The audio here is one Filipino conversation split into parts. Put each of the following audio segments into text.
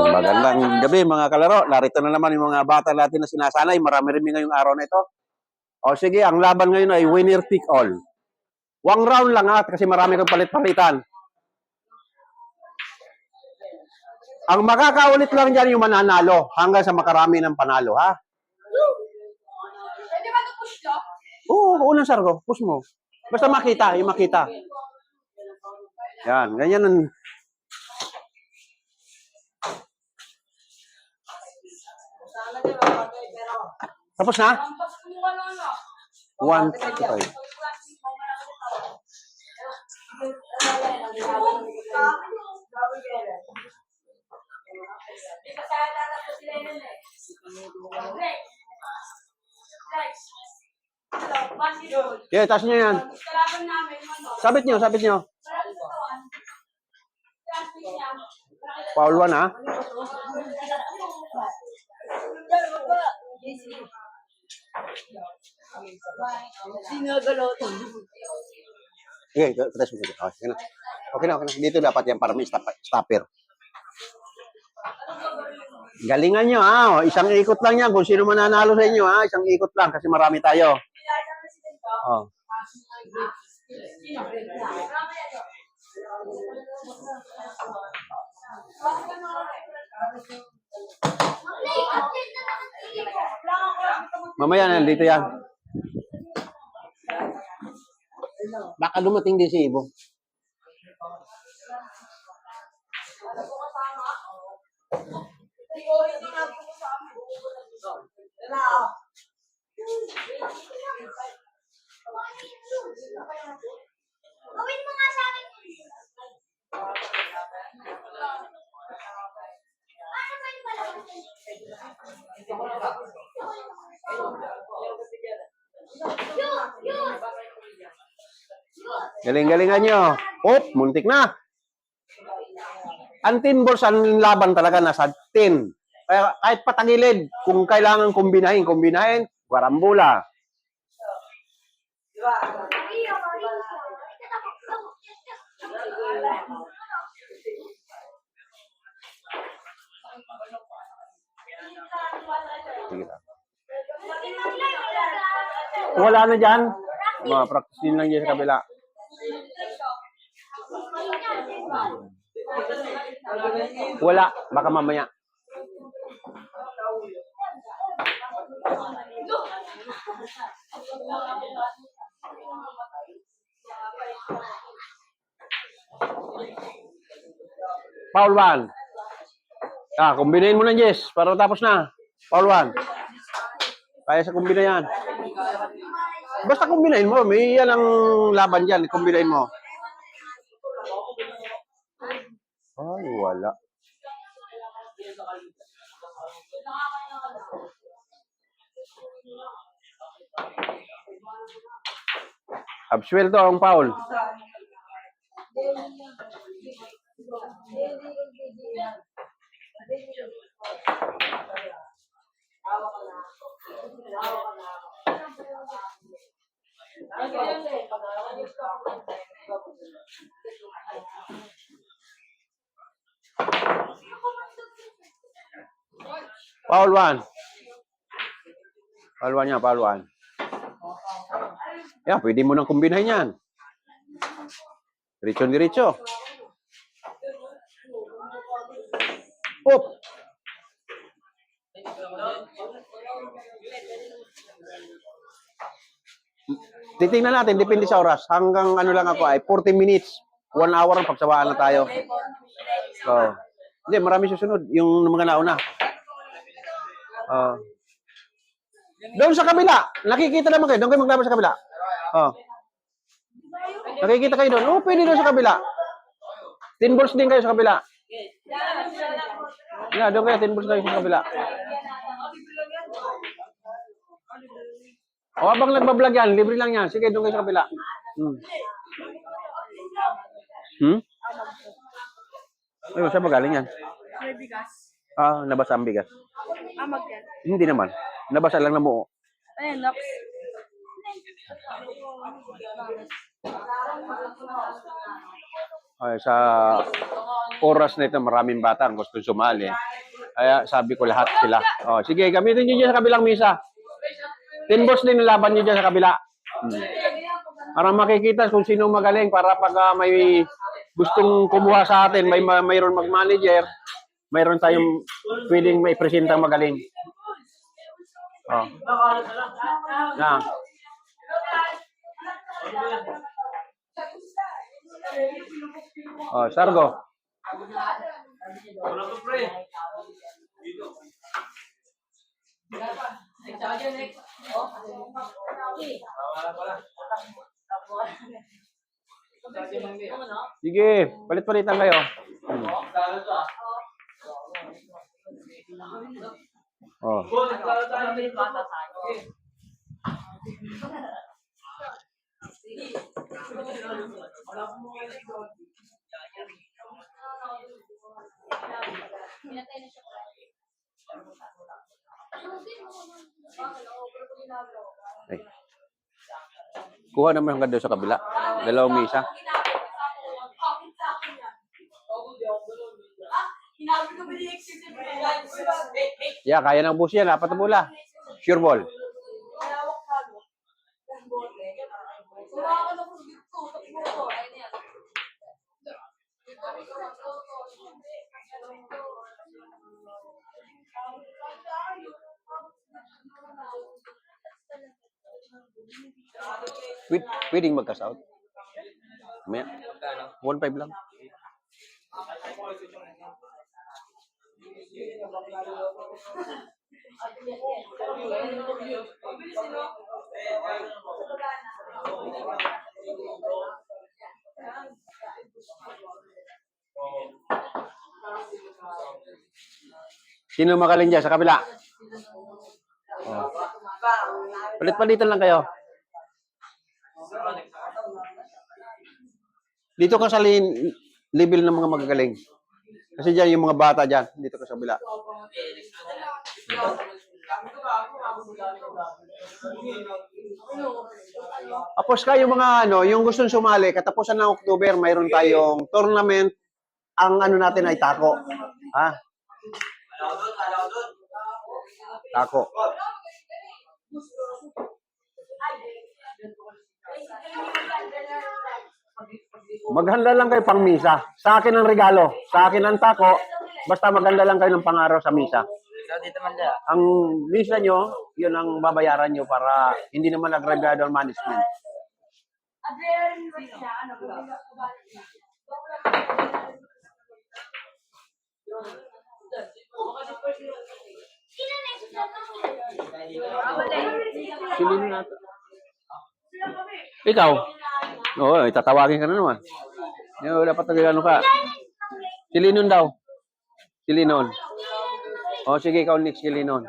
Magandang gabi mga kalaro. Narito na naman yung mga bata natin na sinasanay. Marami rin ngayong araw na ito. O sige, ang laban ngayon ay winner pick all. 1 round lang ha, kasi marami kang palit-palitan. Ang makakaulit lang dyan yung mananalo hanggang sa makarami ng panalo ha. Pwede ba ito-push ka? Oo, unang sargo. Push mo. Basta makita, yung makita. Yan, ganyan ang... Tapos na? 1, 2, 5. Okay, taas nyo yan. Sabit nyo, sabit nyo. Foul 1 ha. Okay, taas mo. Okay na. Dito dapat yan para may stopper. Galingan nyo ha. Isang ikot lang yan. Kung sino mananalo sa inyo ha. Isang ikot lang kasi marami tayo. Oh. Mamaya na, dito yan. Baka dumating din si Ibo. Gawin mo nga sa akin. Galing-galingan nyo. Oh, muntik na. Ang 10 balls, ang laban talaga nasa 10. Kaya kahit patagilid, kung kailangan kombinahin, warambula. Wala na dyan. Practice din lang dyan sa kabila. Wala. Baka mamaya. Foul 1. Kombinahin mo na, Jess. Para tapos na. Foul 1. Kaya sa kumbina yan. Basta kumbinahin mo. May yan ang laban dyan. Kumbinahin mo. Ay, wala. Absuelto ang foul. Foul 1. Foul 1 niya, foul 1. Yan, pwede mo nang kumbinahin yan. Diretso. Up. Titingnan natin, depende sa oras. Hanggang ano lang ako ay 40 minutes. 1 hour ang pagsawaan na tayo. So, hindi, marami susunod. Yung mga nauna. Doon sa kabila. Nakikita naman kayo. Doon kayo maglaban sa kabila. Nakikita kayo doon. Pwede doon sa kabila. 10 balls din kayo sa kabila. Doon kayo. 10 balls kayo sa kabila. Habang nagbablog yan, libre lang yan. Sige, doon kayo sa kabila. Ay, saan magaling yan? May bigas. Nabasa ang bigas. Amag yan. Hindi naman. Nabasa lang na buo. Ayun, naps. Sa oras na ito, maraming bata ang gusto sumali. Kaya sabi ko lahat sila. Sige, gamitin nyo dyan sa kabilang misa. 10 balls din ang laban nyo dyan sa kabila. Para makikita kung sino magaling para pag may gustong kumuha sa atin, mayroon mag-manager, mayroon tayong pwedeng may presentang magaling. Na. Sargo. Sige, palit-palitan kayo. Ay. Kuha naman hanggang doon sa kabila. Dalawang misa. Yeah, kaya ng bus yan. Apat na bola. Sure ball. Pwedeng magka-south. May 1.5 lang. Sino magaling dyan sa kabila? Palit-palitan lang kayo. Dito ka sa level ng mga magagaling. Kasi dyan yung mga bata dyan. Dito ka sa kabila. Tapos kayo mga yung gustong sumali, katapusan ng October, mayroon tayong tournament. Ang natin ay tako. Tako. Maghanda lang kayo pang misa. Sa akin ang regalo. Sa akin ang tako. Basta maghanda lang kayo ng pangaraw sa misa. Ang misa nyo, yun ang babayaran nyo para hindi naman nag-rebyado ang management. Silino natin. Ikaw? Oo, itatawagin ka na naman. Dapat nagano ka. Silinon daw. Silinon. Sige, ikaw next silinon.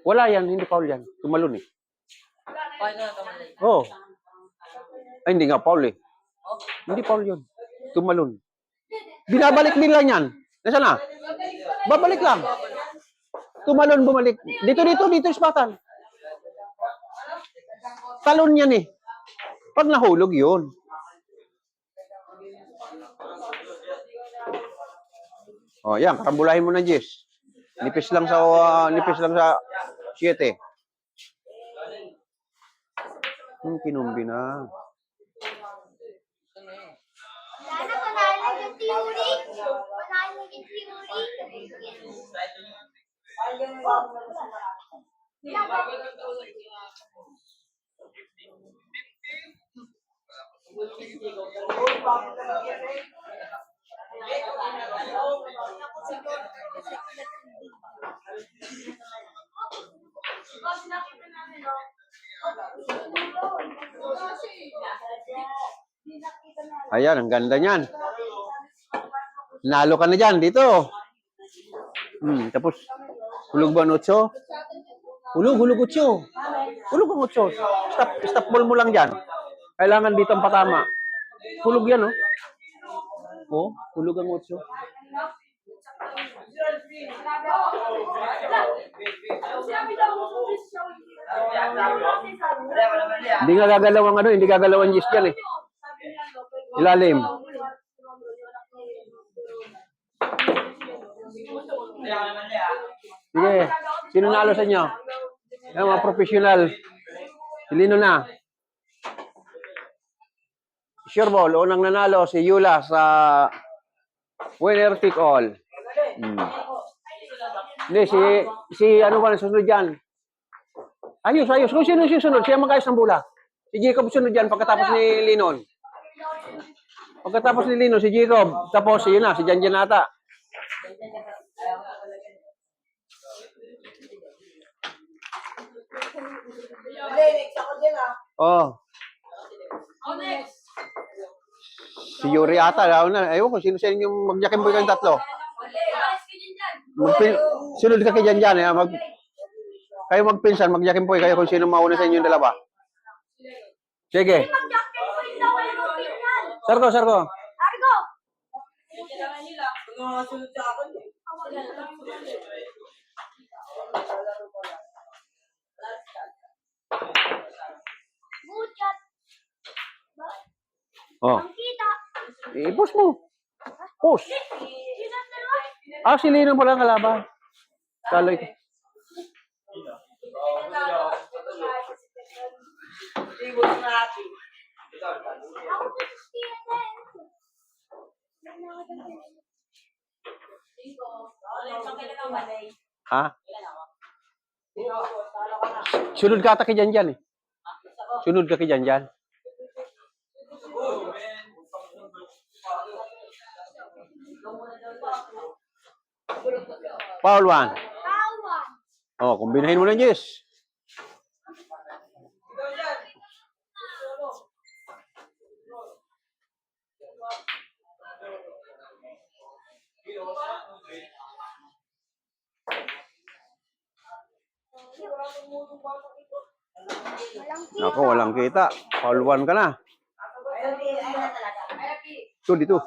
Wala yan, hindi foul yan. Tumalon eh. Ay, hindi nga foul eh. Hindi foul yun. Tumalon. Binabalik nila yan. Nasaan na? Babalik lang. Tumalon, bumalik. Dito, ispatan. Talon yan eh. Pag nahulog yun. Yan. Karambulahin mo na, Jess. Nipis lang sa 7. Kinumbi na. Ayan, ang ganda niyan. Nalo ka na dyan, dito. Tapos, hulog ba ang 8? Hulog 8. Hulog ang 8. Stop ball mo lang dyan. Kailangan dito ang patama. Hulog yan, oh. Oh, hulog ang 8. Hindi nga gagalaw ang ano, hindi gagalaw ang yes dyan eh. Ilalim. Sige, sino nalo sa inyo? Yung mga professional. Silino na? Sure ball, unang nanalo si Yula sa winner take all. Hindi, si ano ba susunod dyan? Ayos. Kung sino susunod, siya mag-ayos ng bola. Si Jacob sunod dyan pagkatapos ni Linon. Pagkatapos ni Linon, si Jacob. Tapos, yun na, si Janjan ata. Oh. Si Yuri ata. Ayaw ko, sino sa inyo magyakin mo kayong tatlo? Sunod ka kay Janjan. Kayo magpinsan, magyakin po kayo kung sino mauna sa inyo yung dalawa. Sige. Sarko. Argo! Buchat! Oh. Kita! I-push mo. Push. Si Lino pala ang kalaban. Saloy. Ha? Sunod ka ata kay Janjan eh. Sunod ka kay Janjan. Foul 1. Oh, kumbinahin mo na, Jess. Ako, walang kita. Foul 1 ka na. Ito, dito.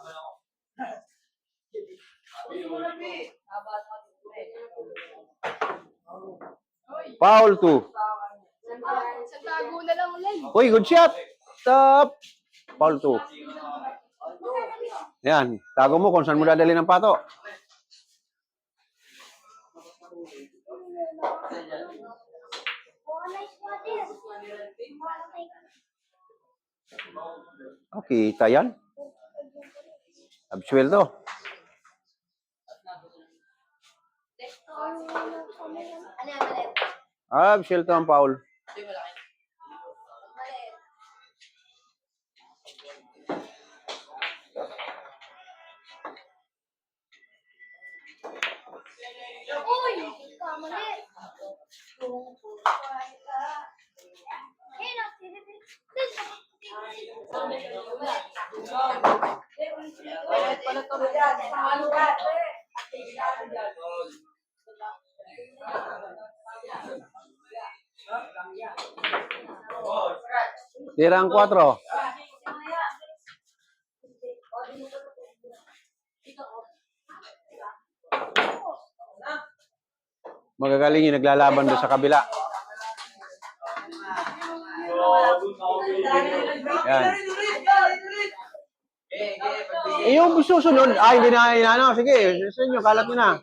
Foul 2. Tago na lang ulit. Uy, good shot. Stop. Foul 2. Yan. Tago mo kung saan mo dadali ng pato. Okay, tayan. Absueldo. Absueldo ang foul. Tirang 4. Magagaling yung naglalaban doon sa kabila. Yan. Yung susunod, hindi na inaano. Sige, sa inyo, kalat nyo na.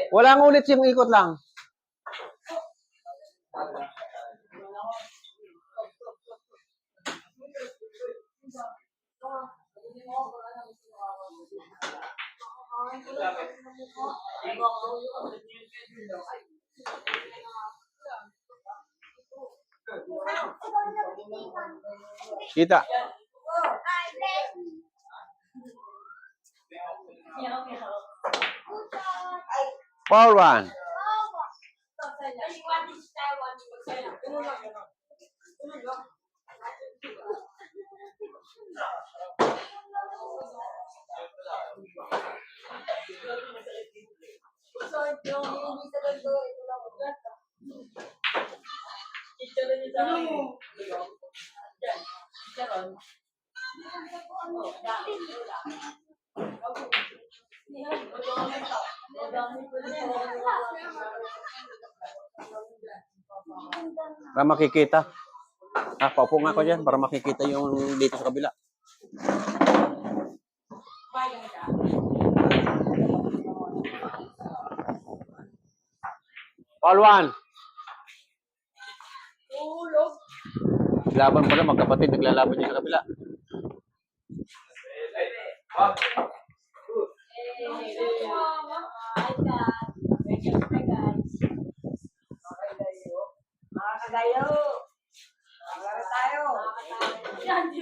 Walang ulit yung ikot lang. Kita. Foul 1. Para makikita. Paupo nga ako dyan para makikita yung dito sa kabila. All one. Tulog. Laban pala, magkapatid, naglalaban niya sa kabila.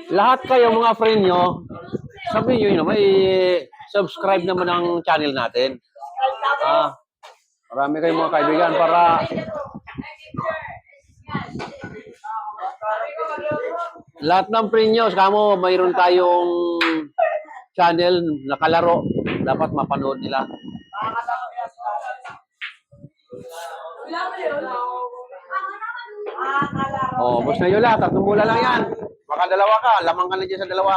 Lahat kayo mga friend nyo, sabihin nyo naman, subscribe naman ang channel natin. Marami kayong mga kaibigan para lahat ng friend nyo, kamo mayroon tayong channel na kalaro. Dapat mapanood nila. Oh, boss na Yola, 3 bola lang yan. Baka dalawa ka, lamang ka na dyan sa dalawa.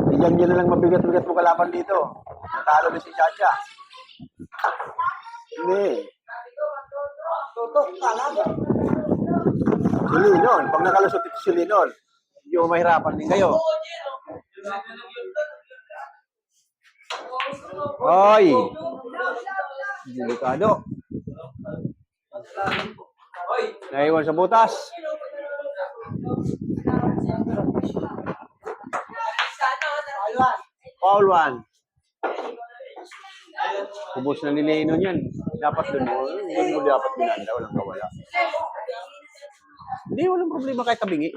Bigyan na lang mabigat-bigat mo kalaban dito. Natalo na si Chacha. Hindi. Tutok ka lang. Si Linon, pag nakalusot ito si Linon, medyo mahirapan din kayo. Hoy! Delikado. Naiwan sa butas. Foul one. Kubos na ni Linon yan. Dapat doon mo dapat binanda. Walang kawala. Hindi, walang problema kahit tabingi.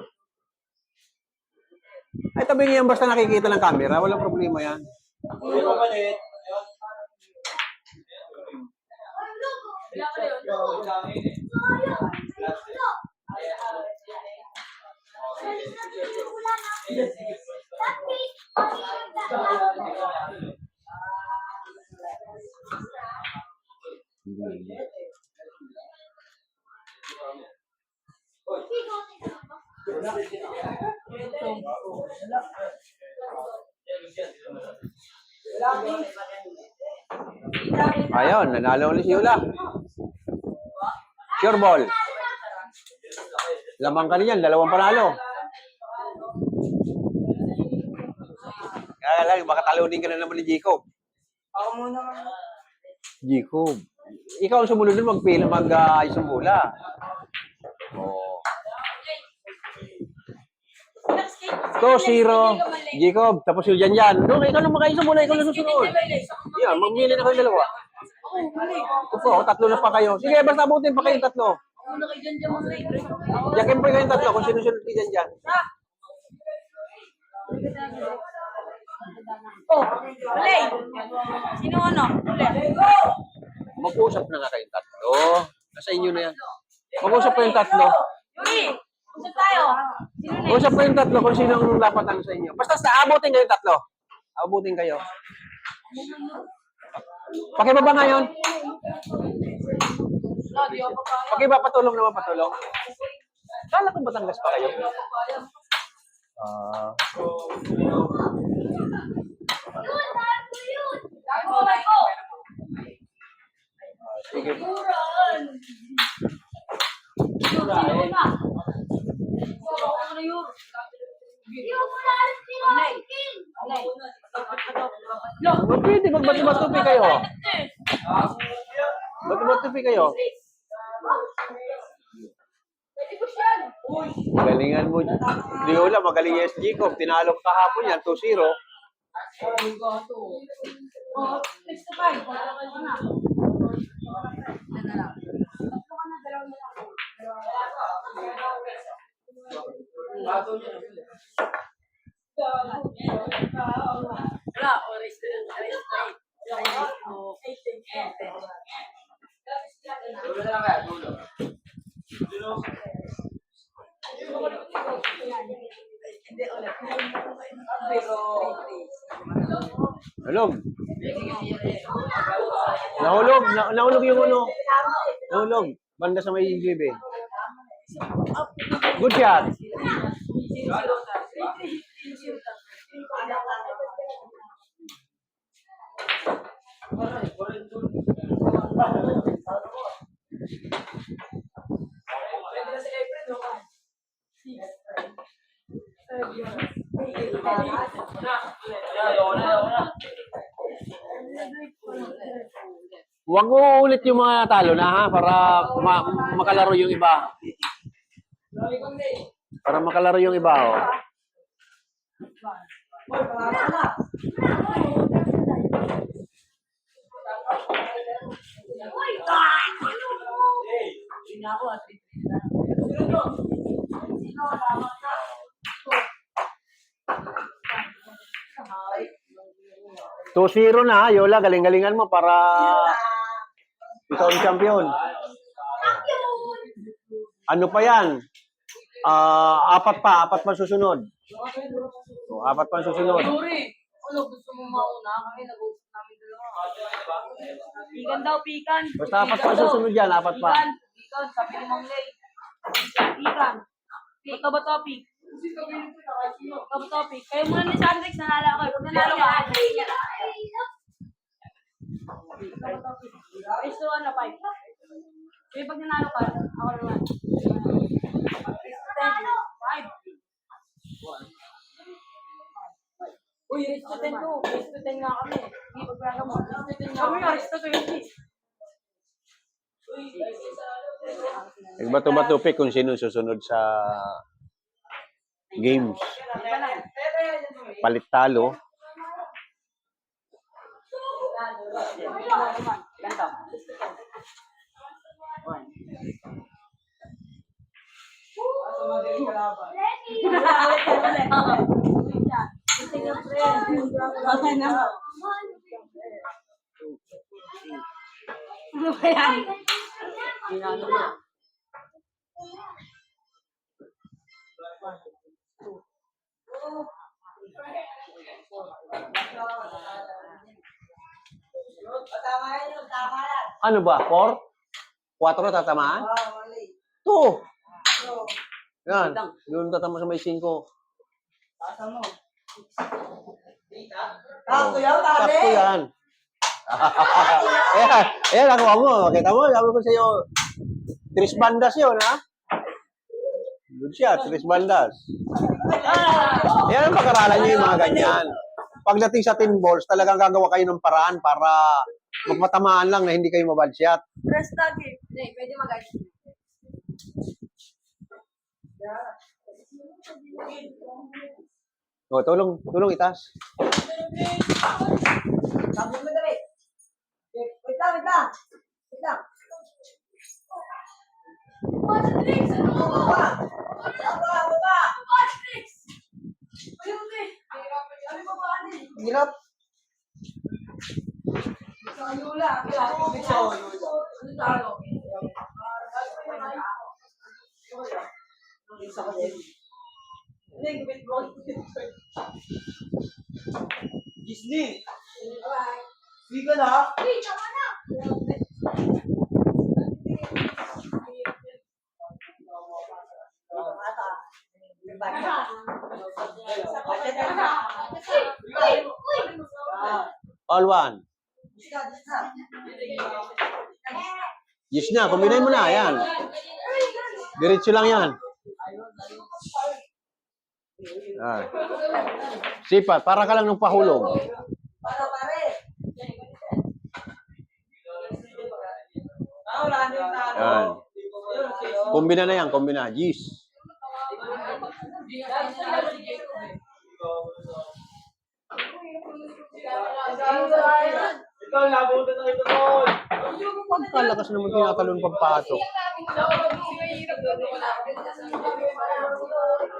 Ay, tabingi yan basta nakikita ng camera. Walang problema yan. Ayun, nanalo ulit si Yula. Sure ball. Lamang ka niyan, 2 panalo. Kaya lang, baka talunin ka na naman ni Jacob. Ako muna. Jacob. Ikaw ang sumunod din mag-isang bola. Oh. 2-0. Jacob, tapos yun yan. No, ikaw lang mag-isang bola, ikaw lang susunod. Yan, magmili na kayo 2. Opo, 3 na pa kayo. Sige, basta abutin pa kayong 3. Yakin pa kayong 3 kung sino-sunod kayo dyan. Oh, Ulay. Sino ano? Ulay. Mag-usap na nga kayong 3. Nasa inyo na yan. Mag-usap pa yung 3. Yuri, usap tayo. Sino na? Usap pa yung 3 kung sino ang lapatan sa inyo. Basta abutin kayo 3. Abutin kayo. Pakibaba ngayon. Pakiba, patulong naman, patulong. Kala ko Batangas pa kayo. Sige. Pwede, magbati-batupi kayo. Bati-batupi kayo. Galingan mo. Di wala, magaling yes, Jacob. Tinalo ka kahapon yan, 2-0. Wala, oras Nahulog. Nahulog yung uno. Nahulog. Banda sa may GB. Good shot. Huwag mo ulit yung mga natalo na ha, para makalaro yung iba. Para makalaro yung iba, oh. Two 0 na, Yola. Galing-galingan mo para ikaw ang champion. Ano pa yan? Apat pa susunod. So, apat pa susunod. Yuri, ano gusto mo mauna? Kami nag-uusap namin dalawa. Pikan daw, pikan. Basta apat pa susunod yan, apat pa. Pikan, sabi ni Mang Lay. Pikan. Bato topic. Bato topic. Kayo muna ni Sandrix, nanalo ako. Pag nanalo ka. Ay, so ano, 5. Kaya pag nanalo ka, ako naman. 5. Uy, race to 10 to. Race to 10 nga kami. Hindi pagpraga mo. Race to 10 nga kami. Race to 20. Nagbato-bato pick kung sino susunod sa games. Palit talo. Ano ba yan? Ano ba? 4? 4 tatamaan? 2. Yan. Yung tatama sa may 5. Sakto yan, tali. Sakto yan. Ayan, nakuha mo. Makita mo, sabi ko sa iyo, 3 bandas yun, ha? Good shot, 3 bandas. Yan ang pag-aralan nyo yung mga ganyan. Pagdating sa 10 balls, talagang gagawa kayo ng paraan para magmatamaan lang na hindi kayo mabad shot. Press lagi. Hindi, pwede mag-ice. O, tulong itas. Sabi mo dali. Wait lang. Hirap. Disney. Sige na. All one. Yes na, kumbinayin mo na. Yan. Diretso lang yan. Ah. Sipat, para ka lang ng pahulog. Yan. Kumbina na yan, kumbina. Yes. Ikaw, labutan na ito doon. Pagkalakas naman tinatalon pagpasok.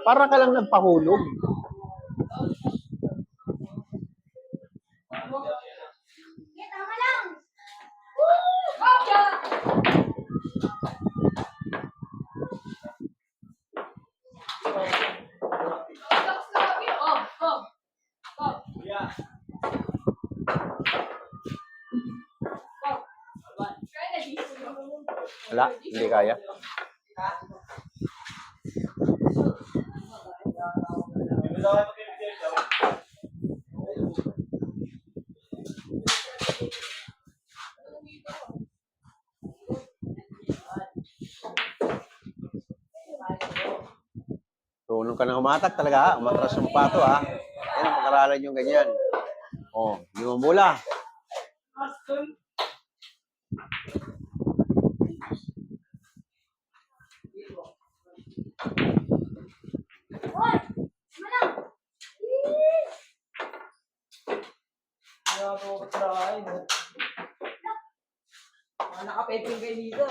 Para ka lang nagpahulog. Tama lang. Wala, hindi kaya. ka na humatak talaga, ha? Umatras ng pato, ha? Yan ang pag-aralan yung ganyan. Oh, di mo bola. Hoy! Tama lang! Nakapeping kayo dito.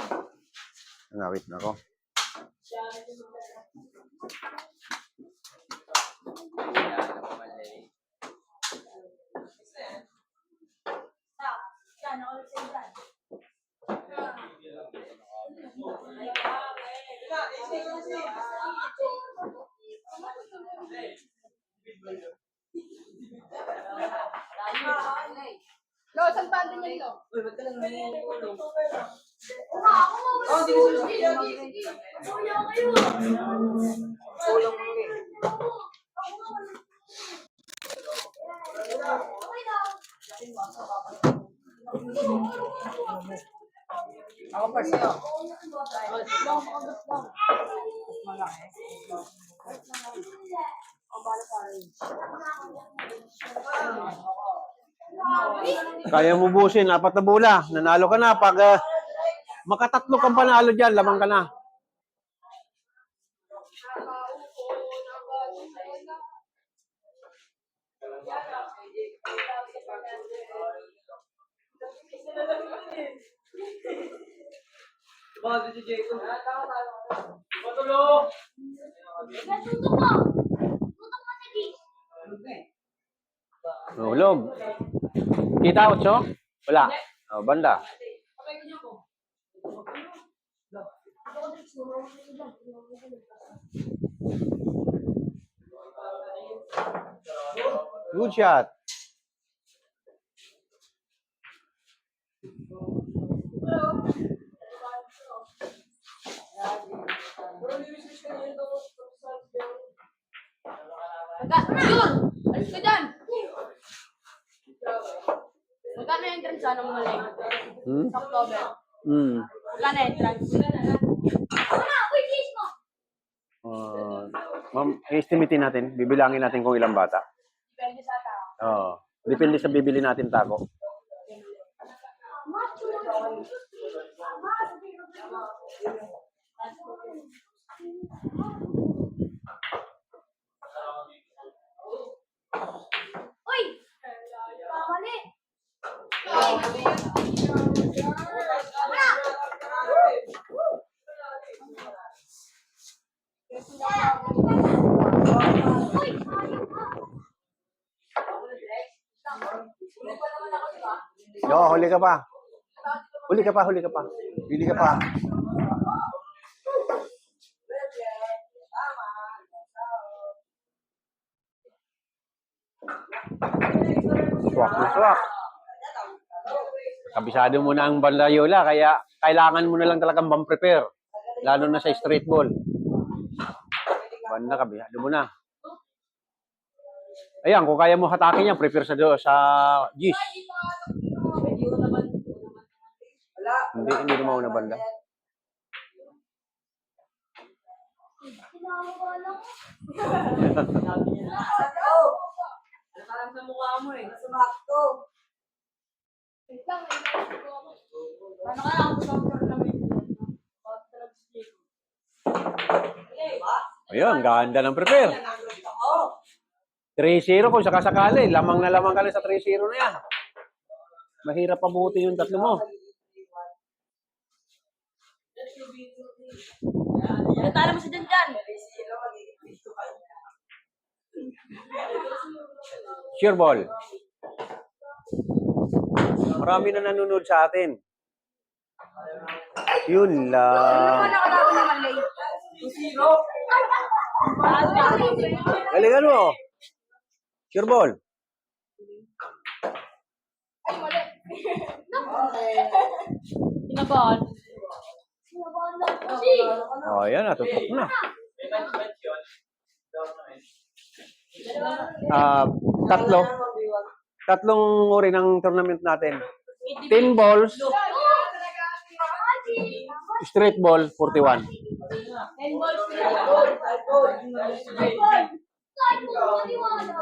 Ngawit na ako. Yan, ako sa dyan. Lo, saan pa din yan, Lo? Uy, ba't ka lang nangyayari? Ako, sige. Kuya kayo. Tulong mo eh. Okay lang. Ako pa siya. Kaya mo busin, 4 na bola. Nanalo ka na. Pag makatatlo kang panalo dyan, lamang ka na. Tutok mo. Tutok mo, sige. Hulog. Kita, 8? Wala. Oh, banda. Good shot. Yun! Alis ka dyan! Magkano yung entrance sa anong mali? Sa October. Magkano entrance? Tama, uy, please mo. Ma'am, estimatein natin. Bibilangin natin kung ilang bata. Depende sa tao. Oo. Depende sa bibili natin tako. Uy! Mali. Uy! Yo, huli ka pa. Huli ka pa, huli ka pa. Huli ka pa. Swak na swak. Kabisado mo na ang bandayola, kaya kailangan mo na lang talagang prepare. Lalo na sa straight ball. Banda, kabisado mo na. Ayan, kung kaya mo hatakin yan, prepare sa Gis. Hindi naman una banda. Kinakabalan ko. Parang sa mukha mo eh. Sumakto. Wait lang, may naisip ko ako. Paano kaya ako sa tournament? Ayun, ganda ng prepare. 3-0 kung sakasakali. Lamang na lamang ka lang sa 3-0 na yan. Mahirap pabuti yung tatlo mo. Natalo mo si Janjan. Sure ball. Marami na nanonood sa atin. Yun lang. Nakalaban naman late. 2-0. Galingan mo. Sure ball. Ay, mali. Pinabahan. Kinabahan lang kasi. Oh, ayan na. Tutok na. Tatlo. Tatlong uri ng tournament natin. 10 balls, straight ball, 41. 10 balls na yan. 5 balls. Kahit po, maniwala.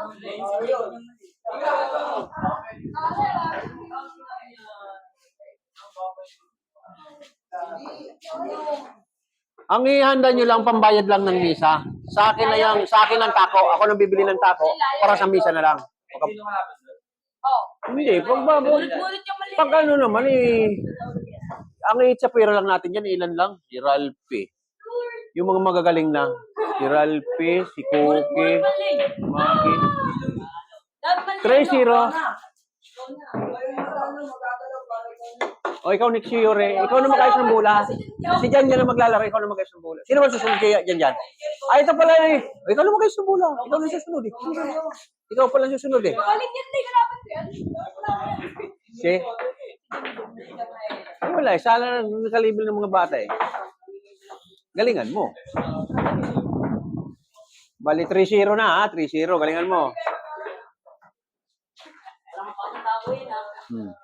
Ang ihanda nyo lang, pambayad lang ng misa. Sa akin na yan, sa akin ang tako. Ako nang bibili ng tako para sa misa na lang. Oh. Hindi, Bulit-bulit yung mali. pag ano naman ang itsapira lang natin yan, ilan lang? Si Ralphie. Yung mga magagaling na. Si Ralphie, si Cookie, Bulit mali. Maki. Dapat mali. 3-0. O ikaw, Nick Yure, ikaw na mag-ayos ng bola. Si Jan yan na maglalaro, ikaw na mag-ayos ng bola. Sino ba susunod kaya Jan? Ay, ito pala eh. O, ikaw na mag-ayos ng bola. Ikaw na susunod eh. Ikaw pala susunod eh. Balik yan, di kalaban ko yan. Si? Ay, wala eh. Sana nakalibil ng mga bata eh. Galingan mo. Bali, 3-0 na ha. 3-0. Galingan mo. Hmm.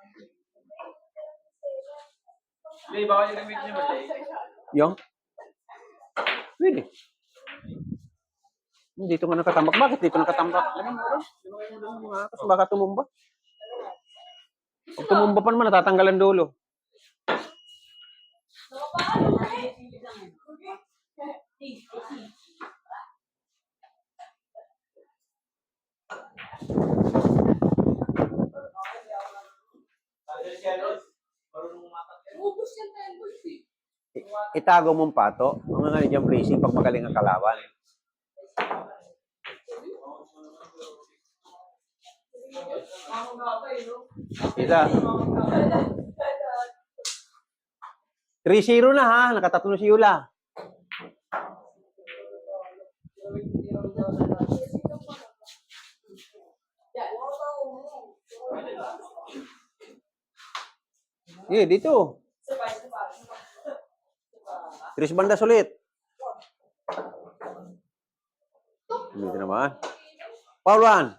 Yung? Pwede. Dito nga nakatambak. Bakit dito nakatambak? Kasi baka tumumba. Pag tumumba pa naman, natatanggalan dulo. Ubus yan, 10 balls eh. Itago mong pato. Mga nga dyan racing pag magaling ang kalaban. Isa. 3-0 na ha. Nakatatlo si Yula. Dito. Tris bandas ulit. Dito naman. Foul 1.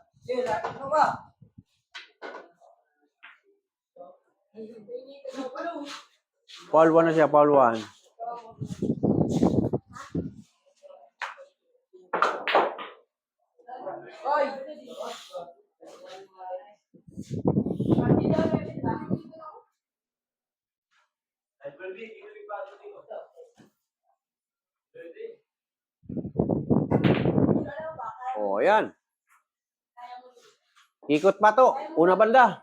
Foul 1 na siya, foul 1. Oh, ayan. Ikot pa to. Una banda.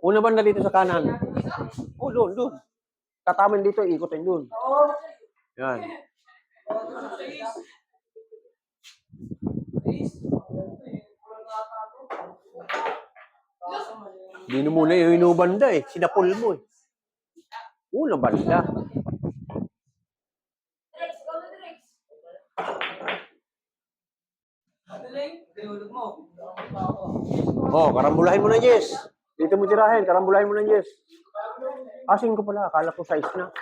Una banda dito sa kanan. Oh, doon. Tatamin dito, ikotin doon. Yan. Hindi mo muna yung banda eh. Sinapol mo eh. Una banda. Oh, karambulahin mo na, Jess. Dito mo tirahin, karambulahin mo na, Jess. Asin ko pala, akala ko size na.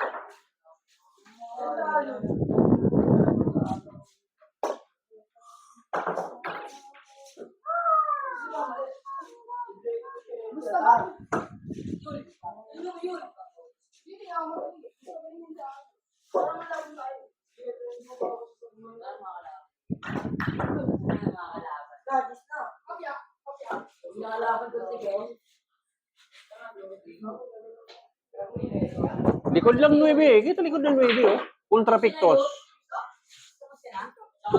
Likod lang 9 eh. Kita likod ng 9 oh. Ultra Pictos.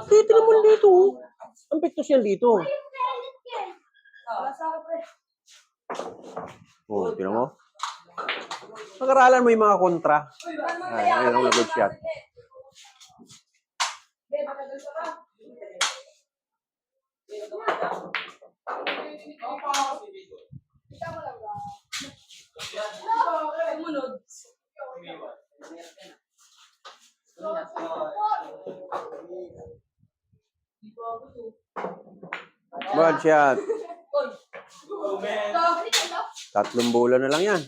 Dito naman dito oh. Ang Pictos yan dito. Oh, tinan mo. Pag-aralan mo yung mga kontra. Ay, ayun ang good shot. Bad shot. Tatlong bola na lang yan.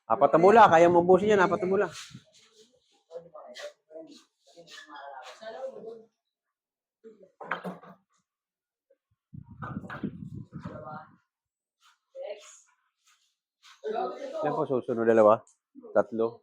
Apat na bola. Kaya mo ubusin yan. Apat na bola. Yan po, susunod dalawa. Tatlo.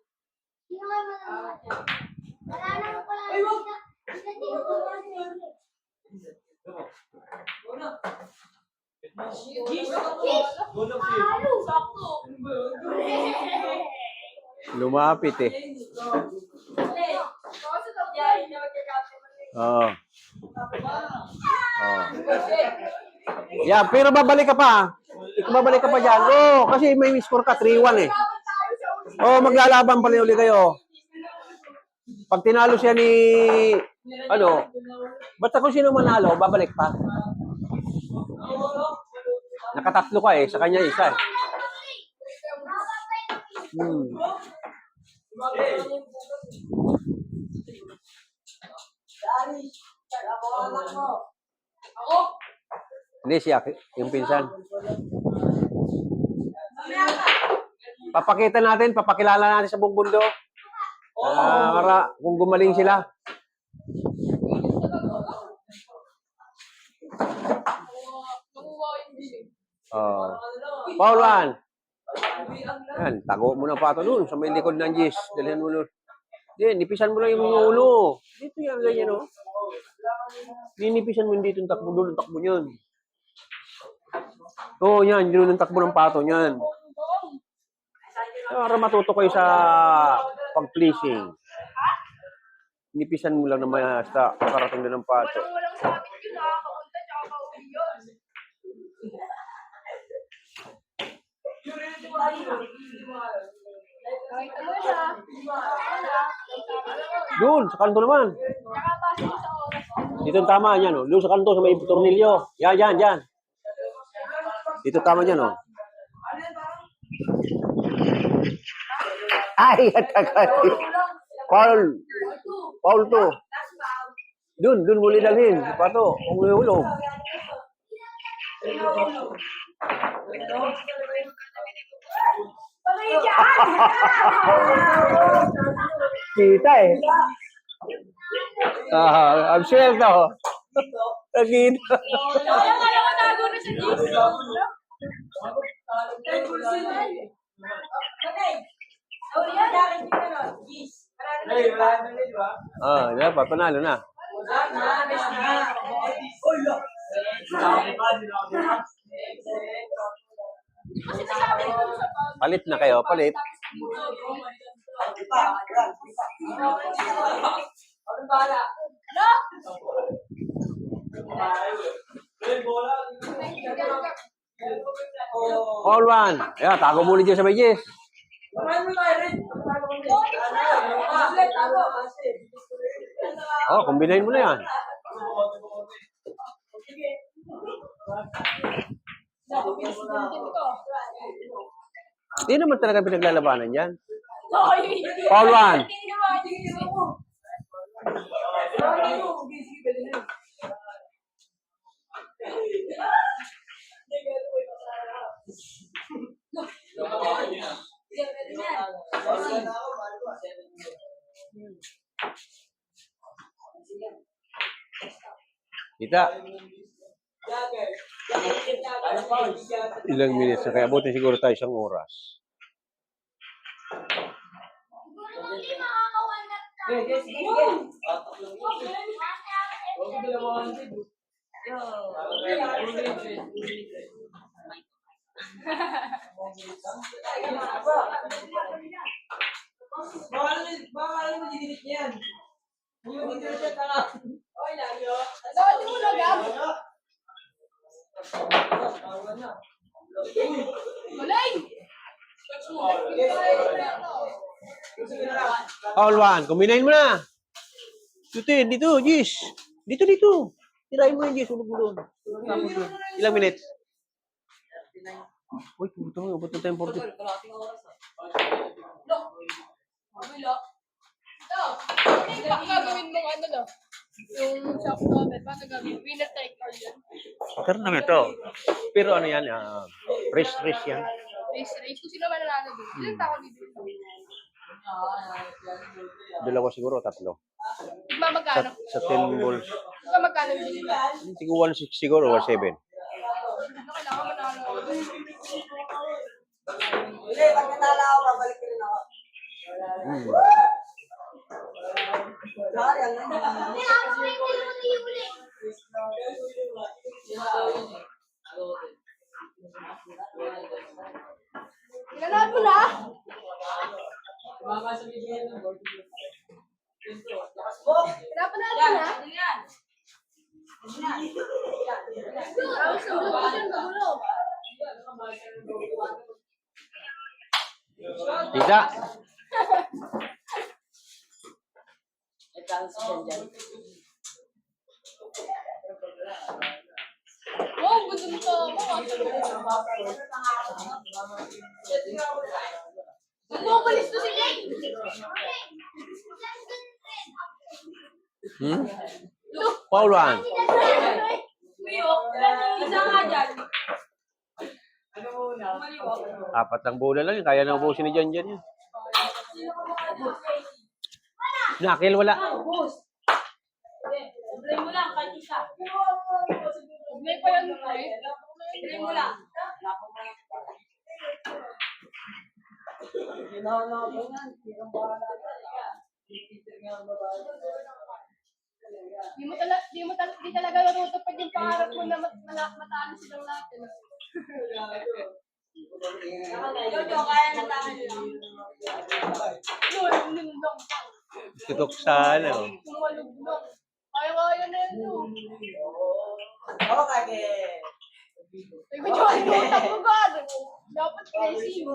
Lumapit eh. Oo. Oo. Yeah, pero babalik ka pa. Babalik ka pa dyan. Oo, kasi may score ka, 3-1 eh. Oo, maglalaban pala uli kayo. Pag tinalo siya ni, basta kung sino manalo, babalik pa. Nakatatlo ka eh, sa kanya isa eh. Hindi siya, yung pinsan. Papakita natin, papakilala natin sa buong mundo. Para kung gumaling sila. Paul Juan. Yan, tago mo na pato doon sa may likod ng Gis. Dalhin mo doon. Hindi, nipisan mo lang yung mga ulo. Dito yan, ganyan o. Ninipisan mo dito yung takbo doon, takbo niyan. Oo, yan, doon yung takbo ng pato niyan. Para matuto kayo sa pag-pleasing. Nipisan mo lang naman sa makarating na ng pato. Walang sa amin yun, nakakapunta, tsaka pauwi yun. Kahit ano siya, Doon, sa kanto naman. nakapasok sa oras. Dito ang tama yan, oh. Doon sa kanto, sa may tornilyo. Yan, yan. Dito tama yan, oh. Ay, atagay. Paul to. Doon muli dalhin. Pato, umuhulog. Kita eh. I'm sure to. Nakita. Walang alam ko tago na sa Jesus. Yan pa, panalo na. Palit na kayo, palit. Paul Juan. Ayan, tago muli dyan sa may Gis. Kombinahin mo na yan. Hindi naman talaga pinaglalabanan yan. Paul Juan. Kita. Ilang minutes na kaya abutin siguro tayo isang oras. Paul Juan, kuminain mo na. Dito, Gis. Dito. Tirahin mo yung Gis, ulog mo doon. Ilang minutes? Uy, puto mo, ba't na tayong 40? Paano gagawin mo ano no? Yung shop namin, paano gagawin? Winner take all yan. Pero naman ito. Pero ano yan, race yan. Race. Kung sino man nanalo dun. Ilang tao dito? Dalawa siguro, 3. Magkano? Sa 10 balls. Magkano din nila? Siguro 1.6 siguro, or 7. Ano kailangan manalo? pag natala ako, babalik ko rin ako. Sayang, Ilanaan mo na. Pinapanaan mo na. Tapos ang dulo dyan, magulo. Tita. Wow, gudong to. Nagbubulis to si Jay. Foul one. Isa nga dyan. Apat lang bola lang yun. Kaya na ubusin ni Jan yan. Nakil wala. Play mo lang, kahit isa. May pa yan, Jay. Play mo lang. Di talaga natutupad yung pangarap mo na matalo silang natin. Jojo, kaya na tayo lang. Yun, nindong. Tutok sa ano. Kumalugnog. Kaya na yun, no? Oo, kage. Ay, medyo ayutak mo ba? Dapat crazy.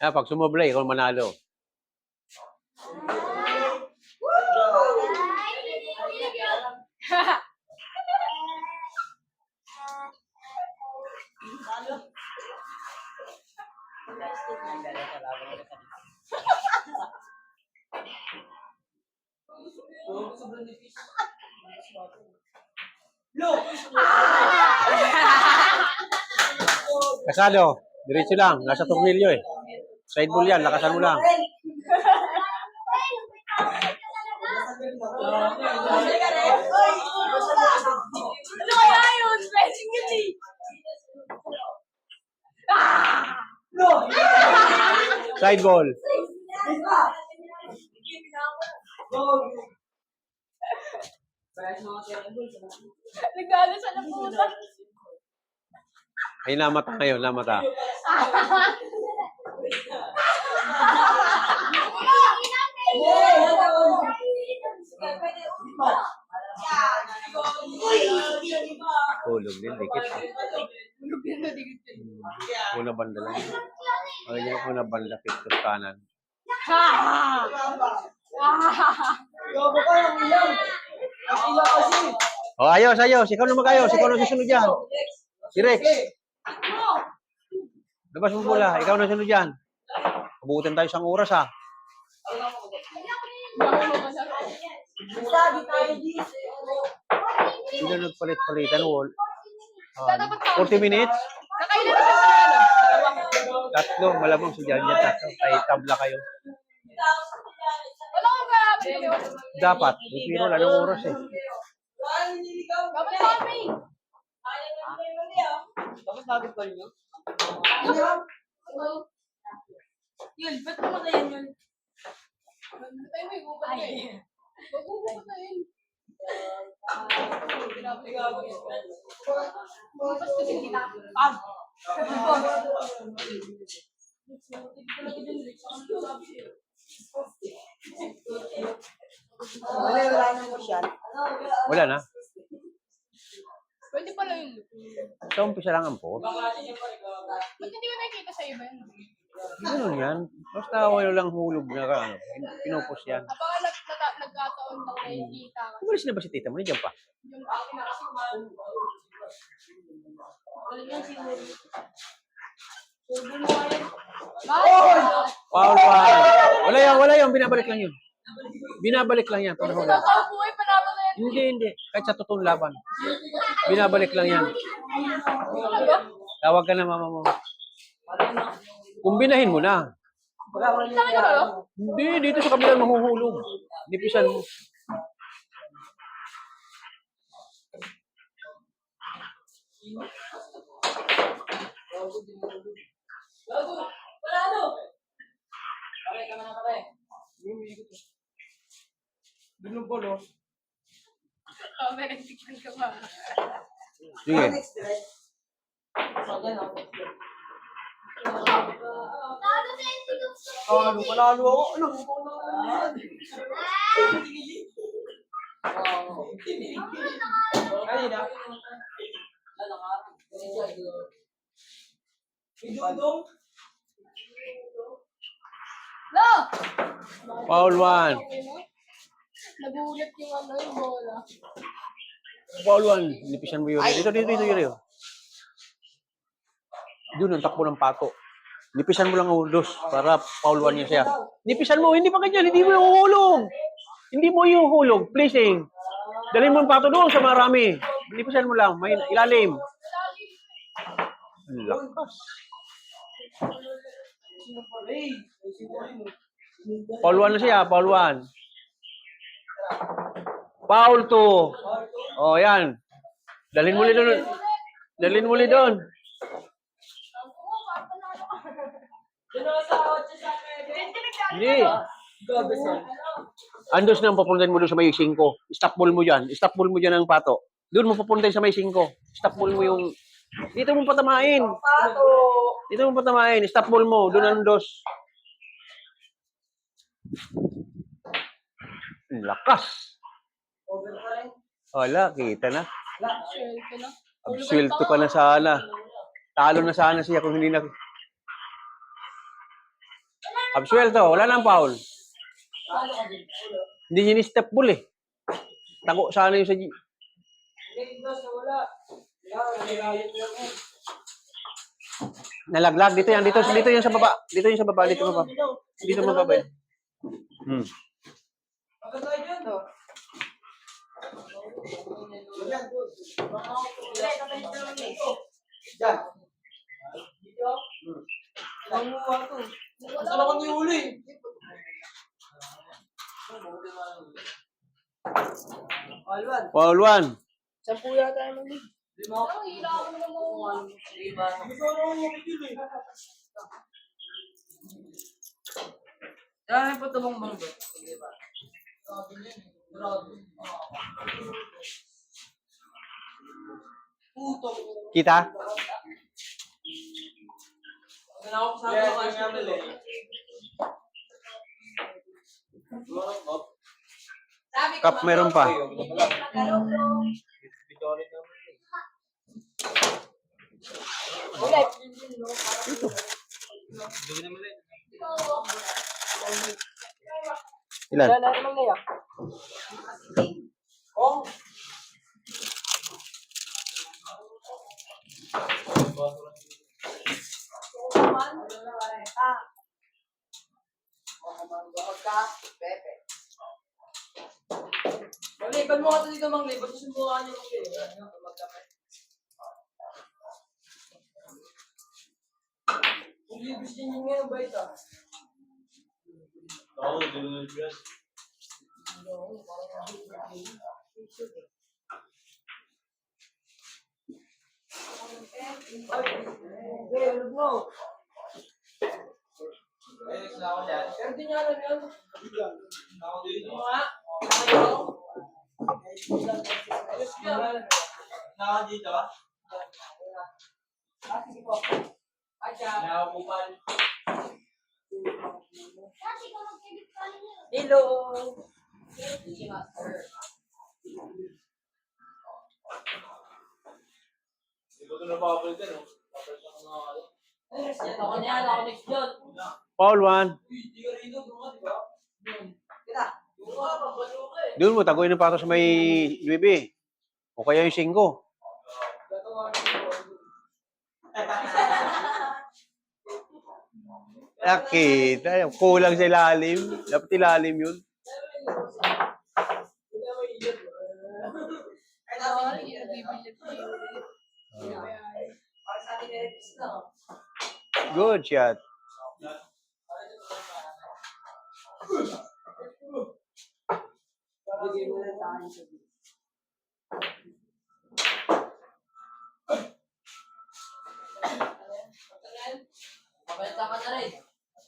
Pag sumoblay, ikaw manalo. Kasado. Diretso lang. Nasa tornilyo eh. Side ball yan. Lakasan mo lang. Ano kaya yun? Pressing yun eh. Side ball. Nagano sa laputan. Ay, namata ngayon. Namata. Tulog din. Dikit. Una banda lang. Ay, yung una banda. Pito kanan. Yobo ka, ang ilang. Ang ilang kasi. Oh, ayos, ayos. Ikaw na mag-ayos. Ikaw na susunod dyan. Si Rex. Labas mo bola. Ikaw na sunod dyan. Abutin tayo isang oras, ha. Sabi tayo dito. Sila nagpalit-palitan. 40 minutes? Nakailan na siya sa ano? Tatlo. Malamang si Jan yan. Tatlo. Kay tabla kayo. Wala kang grabe. Dapat. Pero lalong oras eh. Dapat kami. Tapos sabi ko niyo. Yun, ba't namatayan yun? Tayo may gubat na eh. Gubat na yun. Gubat kasi kita. Wala nang ko siya. Wala na. Pwede pala yun. Sa umpisa lang ang po. Ba't hindi ko nakikita sa iba yun? Ganun yan. Basta wala lang hulog na ka. Ano, pinupos yan. Baka nagkataon lang na nakikita ka. Umalis na ba si tita mo? Nandiyan pa. Yung Galing yan siguro. Foul pa. Wala yan. Binabalik lang yun. Binabalik lang yan. Panahon lang. Totoo buhay, panalo na yan. Hindi. Kahit sa totoong laban. Binabalik lang yan. Tawag ka na mama mo. Kumbinahin mo na. Saan ka ba? Hindi, dito sa kabilang mahuhulog. Nipisan mo. Panalo! Pare, kama na pare. Doon yung bolo. Oh, may nagtigil ka ba? Sige. Next direct. Panalo ako. Ano? Ay, na. Idudong. No! Foul 1. Nagulat yung ano, yung bola. Foul 1. Nipisan mo Yuri. Dito, Yuri. Doon ang takbo ng pato. Nipisan mo lang ang dos para foul 1 niya siya. Nipisan mo, hindi pa ganyan, hindi mo ihuhulog. Hindi mo ihuhulog, pleasing. Dalhin mo ang pato doon sa marami. Nipisan mo lang, may ilalim. Ang lakas. Foul 1 na siya, foul 1. Foul 2. Oh, yan. Dalhin mo ulit doon. Dalhin mo ulit doon. Hindi. Andos na ang papuntahin mo doon sa may 5. Stop ball mo dyan. Stop ball mo dyan ang pato. Doon mo papuntahin sa may 5. Stop ball mo yung... Dito mo patamain. Dito mo patamain. Stop ball mo. Doon ang dos. Ang lakas. Wala, kita na. Shell ka na. Absuelto ka na sana. Talo na sana siya kung hindi na... Absuelto, wala nang foul. Hindi niya ni-step ball eh. Tako sana yung sa... Nalaglag. Dito yan. Dito yan sa baba. Dito yan sa baba. Dito baba. Dito mababa yan. Diyan. Nanguha to. Saan ako niuli? Foul 1. 10 yata yung mali. Ang hila ako na mo. Gusto ko naman makikil eh. Yan po ito bang bangga? Kita? Cup meron pa. Ulit. Ilan? Kong. Maliban mo ka ito dito, Mang Lay. Ba't susubukan niyo, Mang Lay? Magkapit. Kung libis din yung ngayon, ba ito? Oo, din yan. Hey, ano mo? Pero di niya alam yan. Ako dito nga. Naka dito? Sige po. Nakakupal. Hello. Ito na babalik din, no? Ako next yun. Foul 1. Hindi ka rito, bro, di ba? Kita. Doon mo, taguin ng pato sa may UB. O kaya yung 5. Nakita. Kulang sa ilalim. Dapat ilalim yun. Good shot.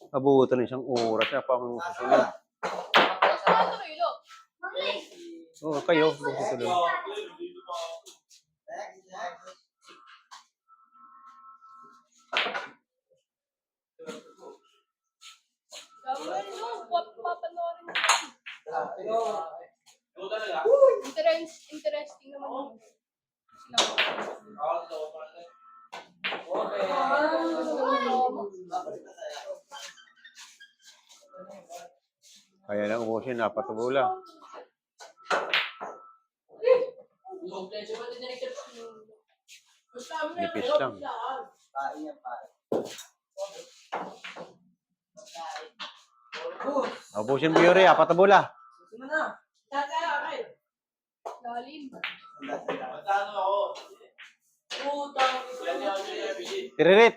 Abutan ng isang oras na pa ang susunod. Tapos na Rilo. Oo, kayo. Susunod. Sabi mo rin, papanoorin mo. Interesting naman yun. Kaya lang umusin, apat na bola. Nipis lang. Pain yan, pain. Ubusin mo Yuri, apat na bola. Susunod na. Lalim. Tiririt.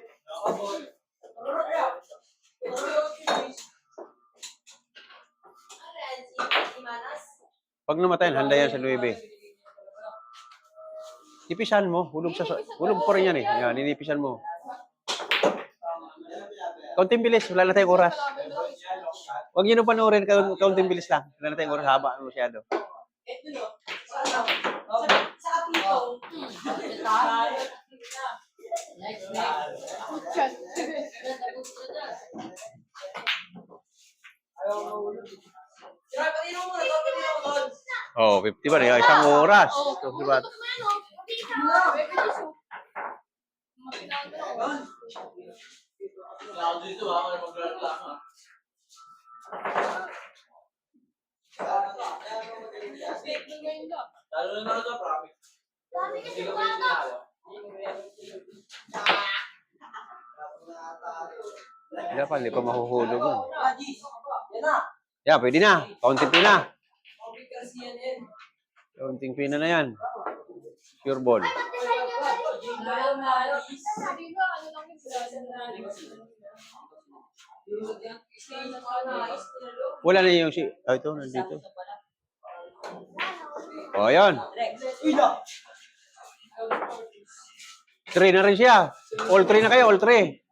Pag namatayan, handa yan sa 9. Nipisan mo. Hulog pa rin yan eh. Yan, ninipisan mo. Kaunting bilis, wala na tayong oras. Huwag nyo nung panoorin, kaunting bilis lang. Wala na tayong oras, haba masyado. Sa apito. Kutsan. Oh, 50 ba na? Isang oras. Oh, So, diba? tutok mo yan, oh. Baby, gusto. Mapinagano. Ngayon lang. Hindi pa mahuhulog yun. Yan na. Yan, pwede na. Kaunting pina. Kasi yan yan. Kaunting pina na yan. Pure ball. Hindi ba, ano lang yung Wala na yung si... Ah, ito, nandito. O, yun. Ila. 3 na rin siya. All 3 na kayo, all 3.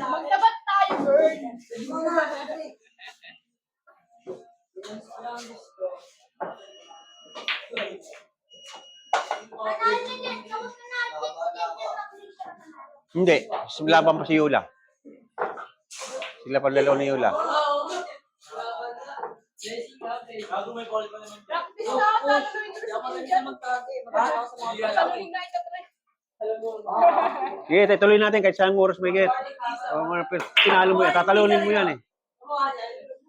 Magtabat tayo, Bird. Hindi. Laban pa si Yula. Sila pa dalawa ni Yula. Practice na, tatanungin ko sa United Red. Sige, tuloy natin kahit saan oras may get. Pinalo mo yan. Tatalunin mo yan eh.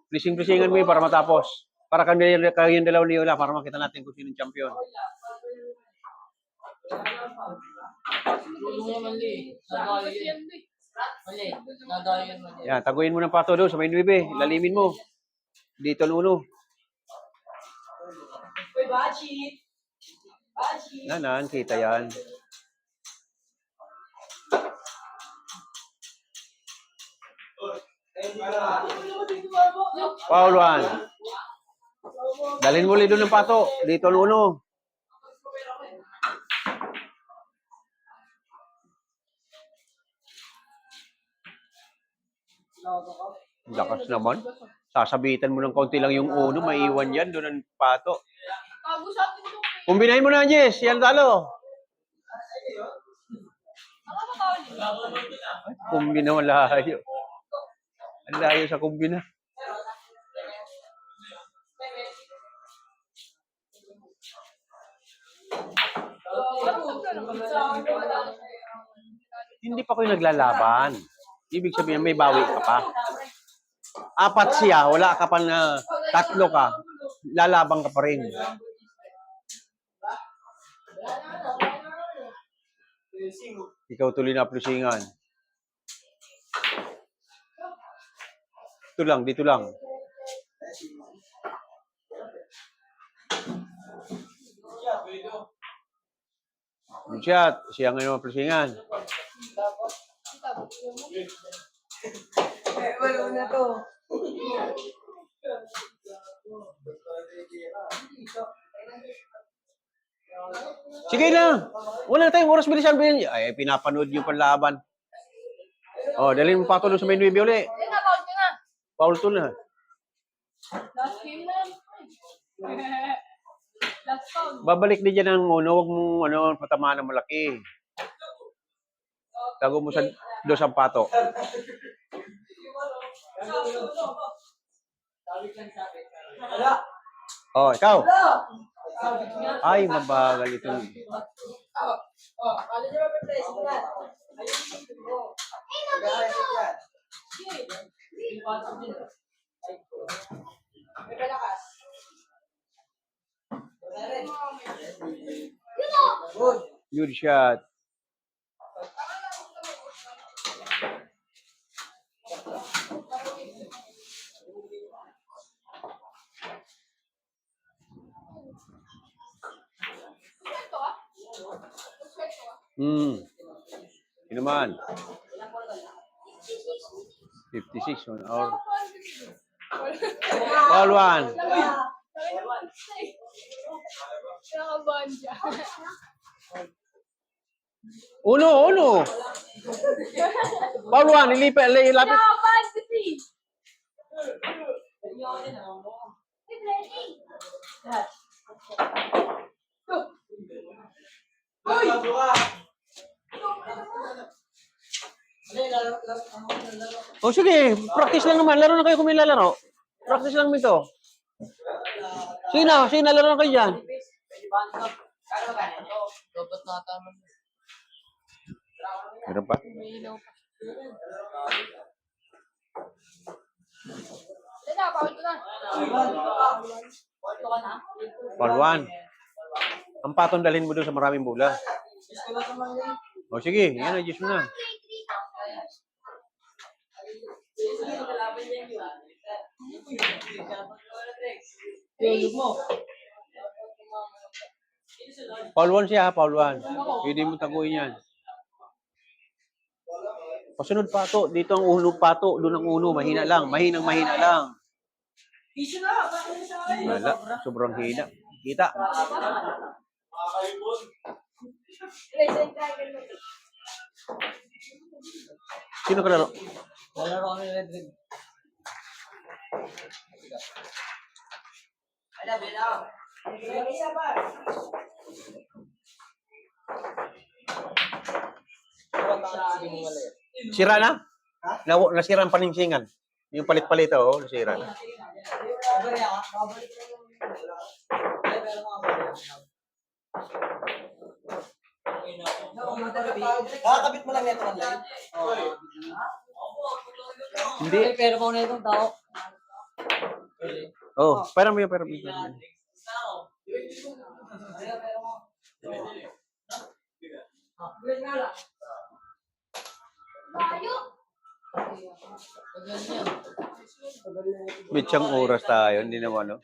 Plising-plisingan mo yun para matapos. Para kayong dalawa ni Yula para makita natin kung sino yung champion. Yan, taguin mo ng pato doon sa may 9. Lalimin mo. Dito ang uno. Uy, Bachi. Bachi. Nanan, kita yan. Foul 1. Dalhin mo ulit doon ng pato. Dito ang uno. Lakas naman. Sasabitan mo ng kaunti lang yung uno, maiiwan yan doon ang pato. Tago sa atin ito. Kumbinahin mo na, Jess. Yan talo. Ano ba tawag yun? Kumbina, malayo. Ang layo sa kumbina. Hindi pa kayo naglalaban. Ibig sabihin, may bawi ka pa. 4 siya, wala ka pa na 3 ka. Lalabang ka pa rin. Ikaw tuloy na plusingan. Ito lang, dito lang. Good shot. Siya ngayon ang plusingan. Wala na to. Sige na. Wala na tayong oras bilisan. Ay, pinapanood yung panlaban. Oh, dalhin mo pato doon sa may 9 uli. Ayun na, foul ka na. Foul to na. Last game na yan. Last foul. Babalik din dyan ang uno. Huwag mong patamaan ng malaki. Tago mo sa doon sa pato. Wala. Oh, ikaw. Wala. Ay, mabagal ito. Ano nyo ba pressing yan? Ayun mo. May palakas. Good. Good shot. Sweldo ah. Sweldo ah. Yun naman. 56 1 hour. Foul 1. Kinakabahan siya. Uno. Foul 1. Ilapit. Kinakabahan kasi. Uy! O sige, practice lang naman. Laro na kayo kung may lalaro. Practice lang ito. Sige na, laro na kayo dyan. Meron pa? Umiilaw pa. Ayun na, foul ko na. Foul 1. Ang patong dalhin mo doon sa maraming bola. O sige, yan na, mo na. Foul 1 siya, Foul 1. Pwede mo taguin yan. Pasunod pato. Dito ang uno pato. Doon ang uno. Mahina lang. Mahina lang. Issue na. Bakit na sa akin? Wala. Sobrang hina. Kita. Sino kalaro? Lalaro kami Red Red. Isa pa. Sira na? Nasira ang paningsingan. Yung palit-palit, nasira na. Kakabit mo lang neto online. Hindi. Pero mo na itong tao. Oh, pera mo yun. Bitsang oras tayo, hindi naman, no?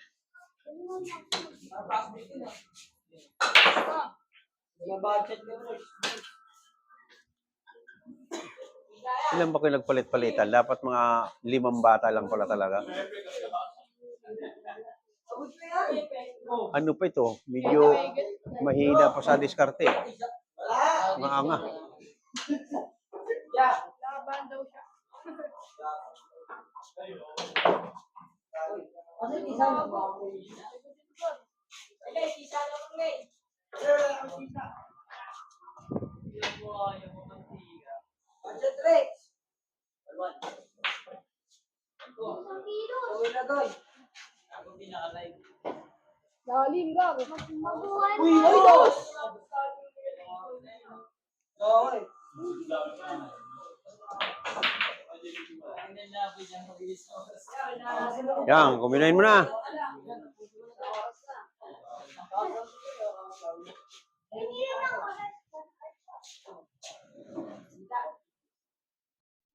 Ilan ba kayo nagpalit-palitan? Dapat mga 5 bata lang pala talaga. Ano pa ito? Medyo mahina pa sa diskarte. Maanga. Laban daw siya. Ano yung isa mo ba? Okay, isa na lang ngayon. Budget Rex. Uwi na doy. Lalim ka. Uy, dos! Okay. Yan, kuminain mo na.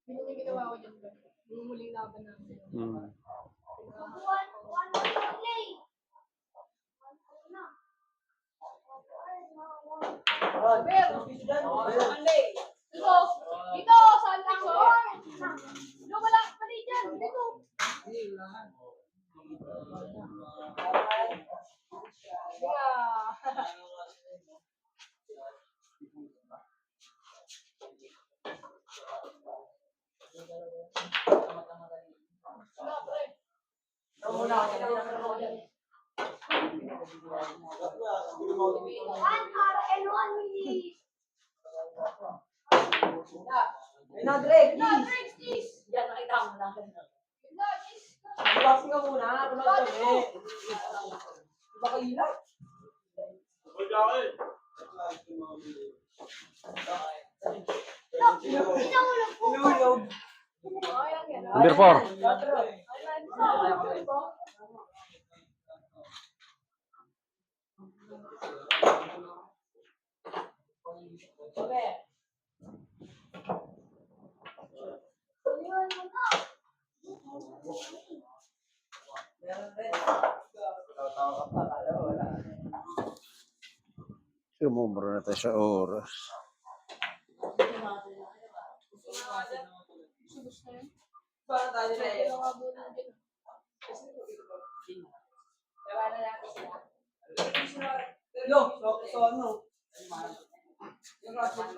Yun yung ginawa ko dyan. Yung muling laban namin. Dito, saan lang ko? Dito, wala, mali dyan. Dito. Ayun na, Drake, please. Yan, nakita mo lang. Relax ka muna, tunod kami. Di ba kaila? Inulog. Number 4. Sumubra na tayo sa oras. Parang tayo na eh. Yo, so ano? Yung Russell.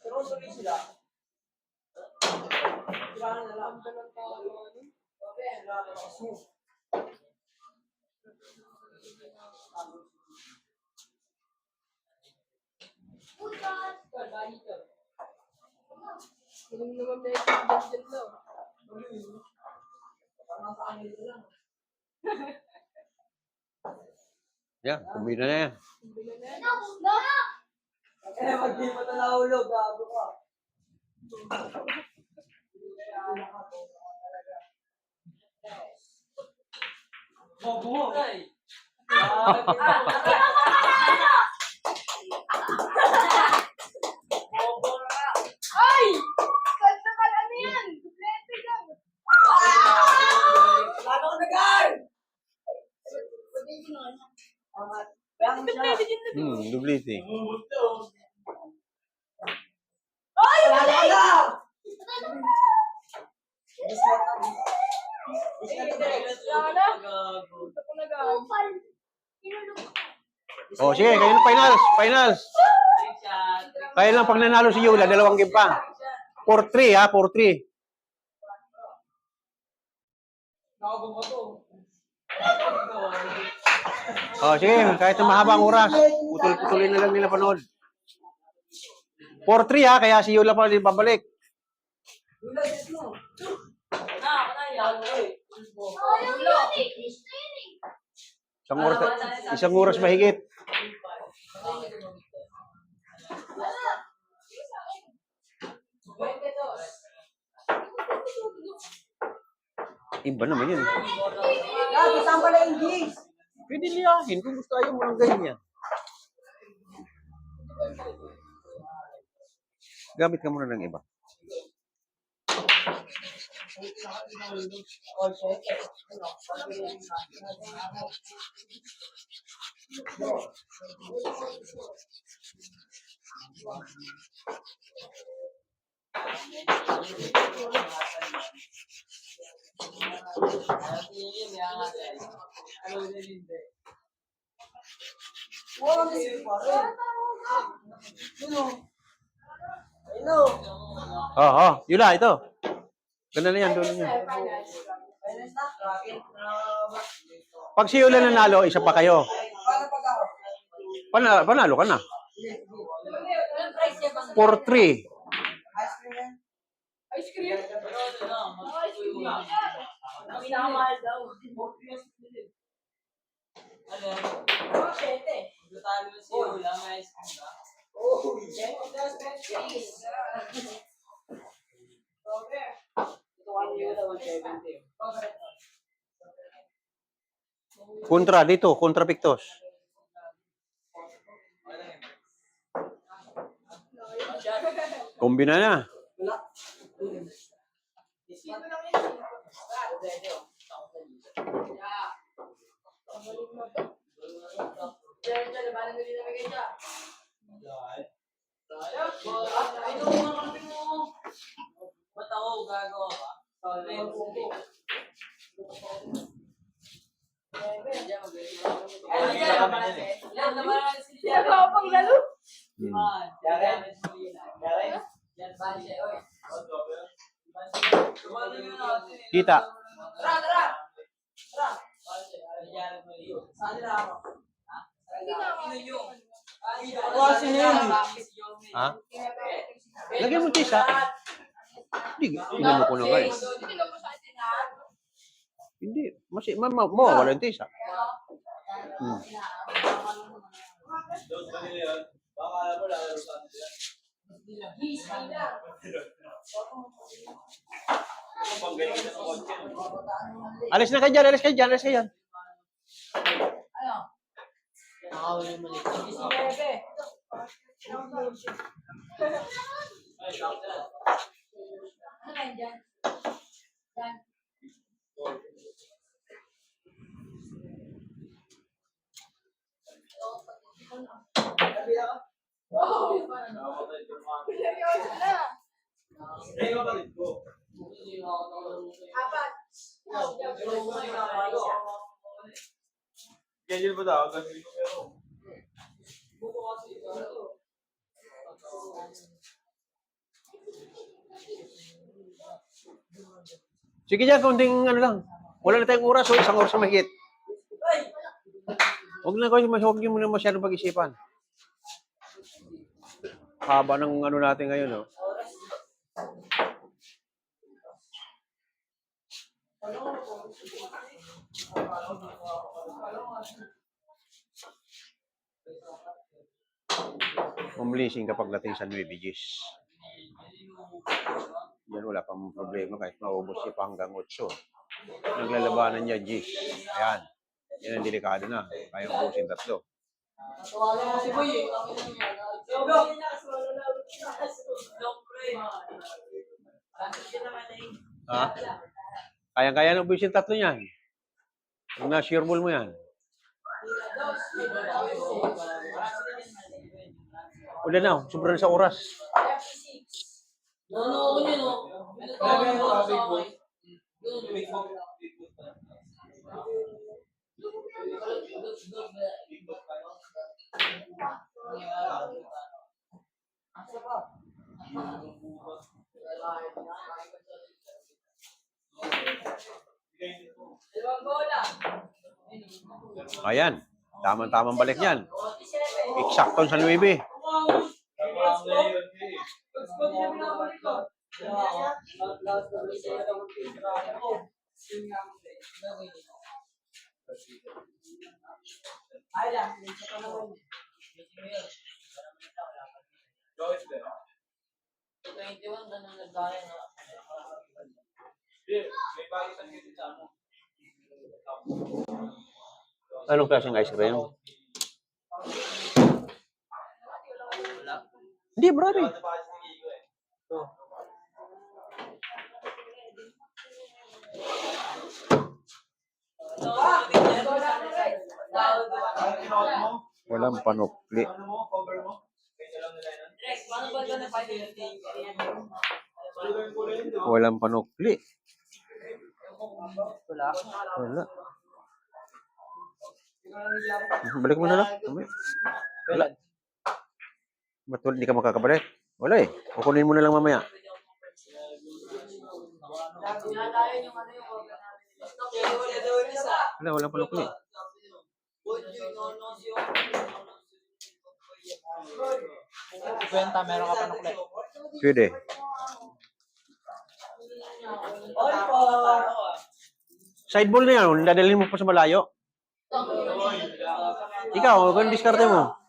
Pero tuloy sila. Sila na lang. Hindi naman may dyan daw. Yan, kumbina na yan. Kaya mag-di mo na nahulog, gago ka. Bobo. Ay! Kanta ka ano yan? Duplete lang. Lalo ka na, guard! Lang siya. Dublete. Lalo ka na! Oh, sige, kayo na finals. Finals. Kaya lang pag nanalo si Yula, 2 game pa. 4-3 ha, 4-3. Nakabong ko to. Oh, sige, kahit na mahabang oras, putol-putulin na lang nila panood. 4-3 ha, kaya si Yula pa din babalik. Isang oras mahigit. Iba naman yun. Gago, saan pala yung G's? Pwede liyahin kung gusto ayaw mo ng ganyan. Gamit ka muna ng iba. Wala na si pare. Sino? Ayun. Oo, Yula, ito. Ganda na yan, doon na yan. Ayun na. Pag si Yula nanalo, isa pa kayo. Paano pag ako? Panalo ka na. 4-3. Ice cream yan? Ice cream. Pinakamahal daw. Oh, Kontra dito, kontra Pictos. Kombina na. wala. Ginagawa pang lalo. Hmm. Kita. Kasi na yun. Ha? Lagyan mo tisa. Hindi, mo ko na guys. Hindi, mawawala yung tisa. Hmm. Alis na kayo dyan, alis kayo dyan, alis kayo dyan. Seryoso na. Schedule ba daw? Gagawin ko pero. Sige dyan, kunting ano lang. Wala na tayong oras, o isang oras na mahigit. Huwag na kayo, huwag nyo muna masyadong pag-isipan. Haba ng ano natin ngayon, no? Mumlising kapag dating sa Nueve Ecija. Yan wala pang problema kahit maubos siya pa hanggang 8. Naglalabanan niya Gis. Ayan. Yan ang delikado na. Kaya ubusin 3. Ha? Kaya-kaya na ubusin 3 niyan. Kung na-sure ball mo yan. Wala na, sobrang sa oras. Ayan, tamang-tamang balik niyan. Eksakto sa 9. Anong klaseng ice cream? Hindi, marami. Walang panukli. Walang panukli. Wala. Balik mo na lang. Wala. Ba't hindi ka makakabalik? Wala eh. Kukunin mo na lang mamaya. Wala, walang panukli. Kwenta, meron ka panukli. Pwede. Sideball na yan. Dadalhin mo pa sa malayo. Ikaw, kung diskarte mo.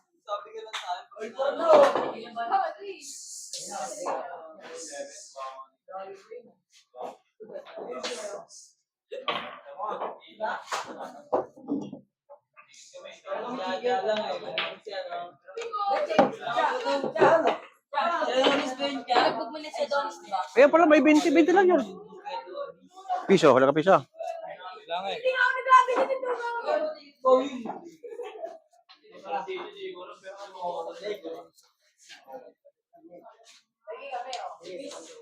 Ayan pala, may 20 lang yun. Piso, wala ka piso. Hindi nga ako nagbabili nito.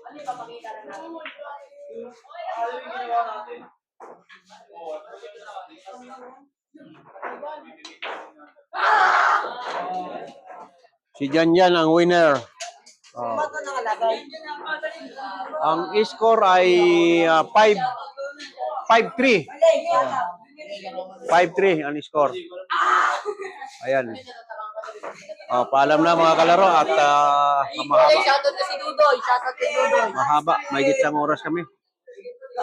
Ano ipapakita na natin? Si Janjan ang winner. Oh. Ba't na nakalagay? Ang score ay 5-3. 5-3 ang score. Ayan. Paalam na mga kalaro at mahaba. Shoutout kasi Dudoy. Shoutout kay Dudoy. Mahaba. May gitsang oras kami.